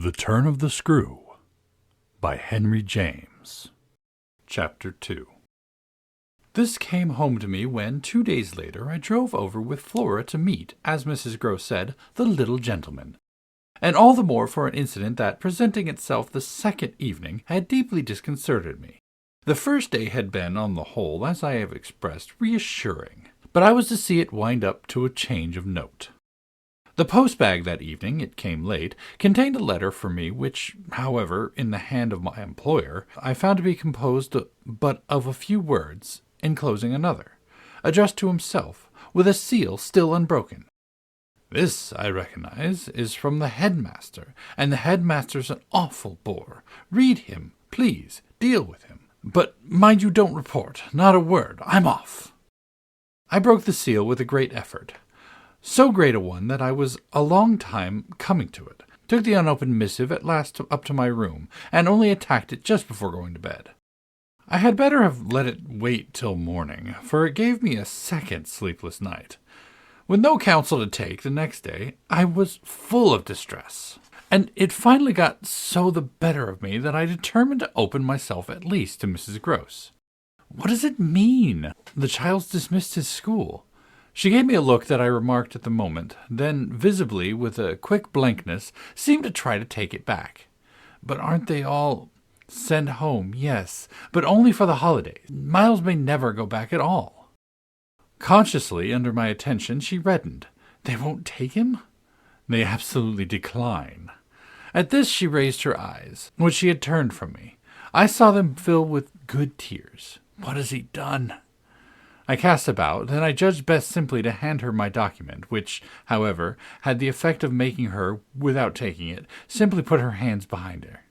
The Turn of the Screw by Henry James. Chapter 2. This came home to me when, 2 days later, I drove over with Flora to meet, as Mrs. Gross said, the little gentleman. And all the more for an incident that, presenting itself the second evening, had deeply disconcerted me. The first day had been, on the whole, as I have expressed, reassuring, but I was to see it wind up to a change of note. The post-bag that evening, it came late, contained a letter for me which, however, in the hand of my employer, I found to be composed but of a few words, enclosing another, addressed to himself, with a seal still unbroken. "This, I recognize, is from the headmaster, and the headmaster's an awful bore. Read him, please, deal with him. But mind you don't report, not a word. I'm off." I broke the seal with a great effort. So great a one that I was a long time coming to it, took the unopened missive at last up to my room, and only attacked it just before going to bed. I had better have let it wait till morning, for it gave me a second sleepless night. With no counsel to take the next day, I was full of distress, and it finally got so the better of me that I determined to open myself at least to Mrs. Gross. "What does it mean? The child's dismissed his school." She gave me a look that I remarked at the moment, then, visibly, with a quick blankness, seemed to try to take it back. "But aren't they all sent home? Yes, but only for the holidays. Miles may never go back at all." Consciously, under my attention, she reddened. "They won't take him?" "They absolutely decline." At this she raised her eyes, which she had turned from me. I saw them fill with good tears. "What has he done?" I cast about, then I judged best simply to hand her my document, which, however, had the effect of making her, without taking it, simply put her hands behind her.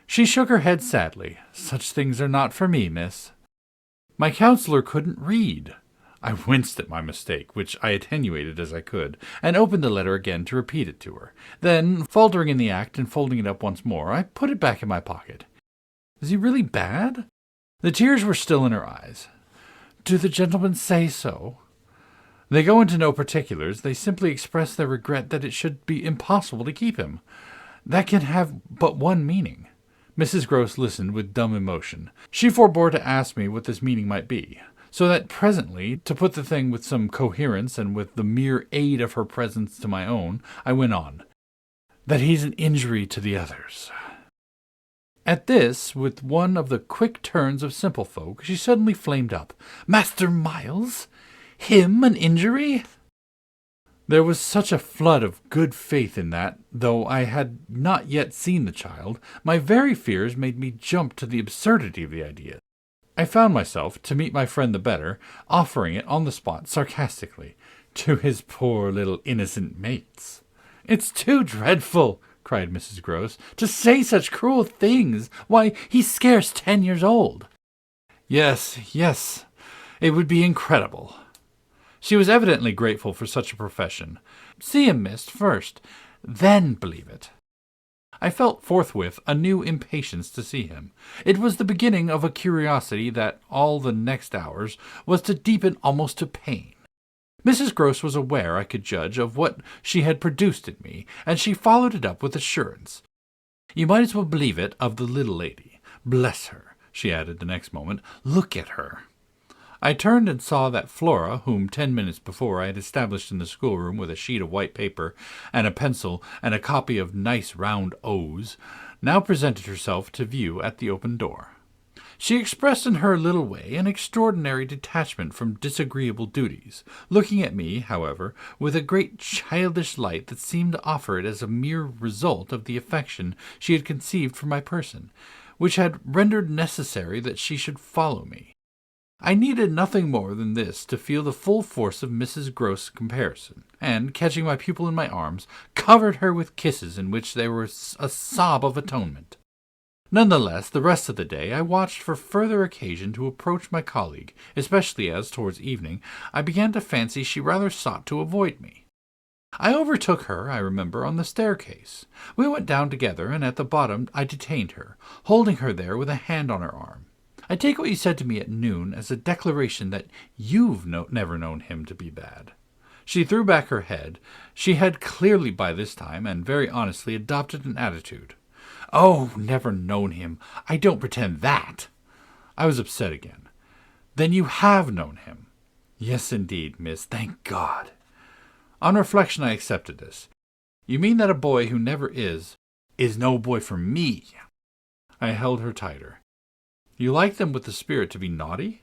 She shook her head sadly. "Such things are not for me, miss." My counselor couldn't read. I winced at my mistake, which I attenuated as I could, and opened the letter again to repeat it to her. Then, faltering in the act and folding it up once more, I put it back in my pocket. "Is he really bad?" The tears were still in her eyes. "Do the gentlemen say so?" "They go into no particulars. They simply express their regret that it should be impossible to keep him. That can have but one meaning." Mrs. Gross listened with dumb emotion. She forbore to ask me what this meaning might be, so that presently, to put the thing with some coherence and with the mere aid of her presence to my own, I went on. "That he's an injury to the others." At this, with one of the quick turns of simple folk, she suddenly flamed up. "Master Miles? Him an injury?" There was such a flood of good faith in that, though I had not yet seen the child, my very fears made me jump to the absurdity of the idea. I found myself, to meet my friend the better, offering it on the spot sarcastically, to his poor little innocent mates. "It's too dreadful," cried Mrs. Gross, "to say such cruel things. Why, he's scarce 10 years old." Yes, it would be incredible." She was evidently grateful for such a profession. "See him, miss, first, then believe it." I felt forthwith a new impatience to see him. It was the beginning of a curiosity that, all the next hours, was to deepen almost to pain. Mrs. Gross was aware, I could judge, of what she had produced in me, and she followed it up with assurance. "You might as well believe it of the little lady. Bless her," she added the next moment. "Look at her." I turned and saw that Flora, whom 10 minutes before I had established in the schoolroom with a sheet of white paper and a pencil and a copy of nice round O's, now presented herself to view at the open door. She expressed in her little way an extraordinary detachment from disagreeable duties, looking at me, however, with a great childish light that seemed to offer it as a mere result of the affection she had conceived for my person, which had rendered necessary that she should follow me. I needed nothing more than this to feel the full force of Mrs. Gross' comparison, and, catching my pupil in my arms, covered her with kisses in which there was a sob of atonement. None the less, the rest of the day I watched for further occasion to approach my colleague, especially as, towards evening, I began to fancy she rather sought to avoid me. I overtook her, I remember, on the staircase. We went down together, and at the bottom I detained her, holding her there with a hand on her arm. "I take what you said to me at noon as a declaration that you've never known him to be bad." She threw back her head. She had clearly by this time, and very honestly, adopted an attitude. "Oh, never known him. I don't pretend that." I was upset again. "Then you have known him?" "Yes, indeed, miss. Thank God." On reflection, I accepted this. "You mean that a boy who never is no boy for me?" I held her tighter. "You like them with the spirit to be naughty?"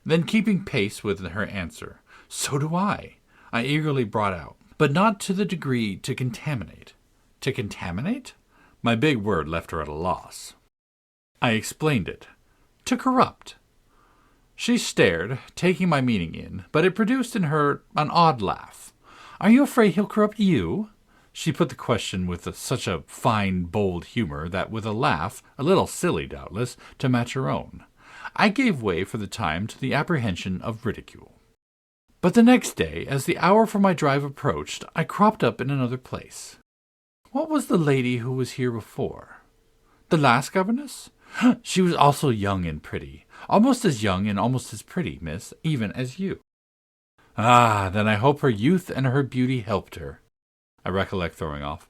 Then, keeping pace with her answer, "So do I eagerly brought out, "but not to the degree to contaminate." To contaminate? My big word left her at a loss. I explained it. To corrupt. She stared, taking my meaning in, but it produced in her an odd laugh. "Are you afraid he'll corrupt you?" She put the question with such a fine, bold humor that, with a laugh, a little silly doubtless, to match her own, I gave way for the time to the apprehension of ridicule. But the next day, as the hour for my drive approached, I cropped up in another place. "What was the lady who was here before?" "The last governess? She was also young and pretty. Almost as young and almost as pretty, miss, even as you." "Ah, then I hope her youth and her beauty helped her," I recollect throwing off.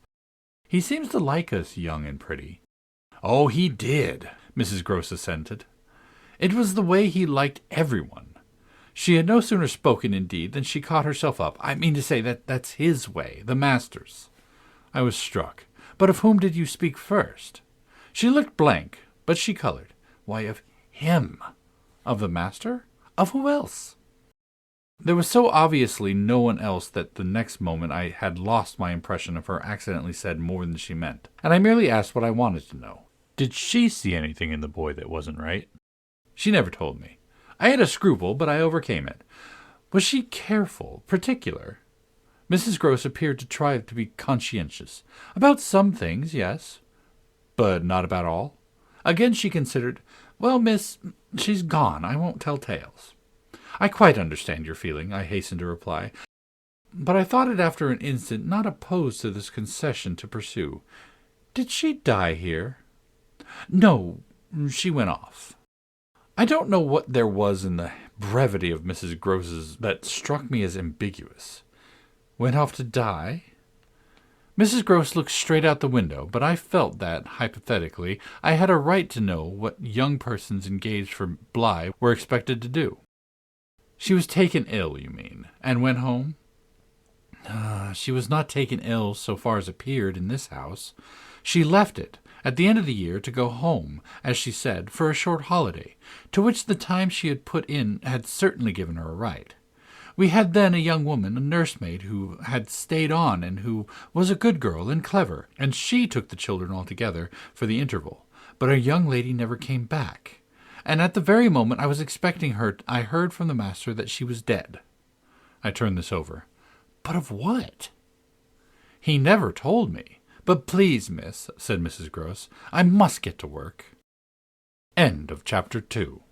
"He seems to like us young and pretty." "Oh, he did," Mrs. Grose assented. "It was the way he liked everyone." She had no sooner spoken, indeed, than she caught herself up. "I mean to say that's his way, the master's." I was struck. "But of whom did you speak first?" She looked blank, but she colored. "Why, of him." "Of the master? Of who else?" There was so obviously no one else that the next moment I had lost my impression of her accidentally said more than she meant, and I merely asked what I wanted to know. Did she see anything in the boy that wasn't right? She never told me. I had a scruple, but I overcame it. Was she careful, particular? Mrs. Grose appeared to try to be conscientious. "About some things, yes." "But not about all?" Again she considered. "Well, miss, she's gone. I won't tell tales." "I quite understand your feeling," I hastened to reply. But I thought it after an instant not opposed to this concession to pursue. "Did she die here?" "No, she went off." I don't know what there was in the brevity of Mrs. Grose's that struck me as ambiguous. "Went off to die?" Mrs. Grose looked straight out the window, but I felt that, hypothetically, I had a right to know what young persons engaged for Bligh were expected to do. "She was taken ill, you mean, and went home?" She was not taken ill so far as appeared in this house. She left it, at the end of the year, to go home, as she said, for a short holiday, to which the time she had put in had certainly given her a right. We had then a young woman, a nursemaid, who had stayed on and who was a good girl and clever, and she took the children altogether for the interval. But our young lady never came back, and at the very moment I was expecting her I heard from the master that she was dead. I turned this over. "But of what?" "He never told me. But please, miss," said Mrs. Grose, "I must get to work." End of chapter 2.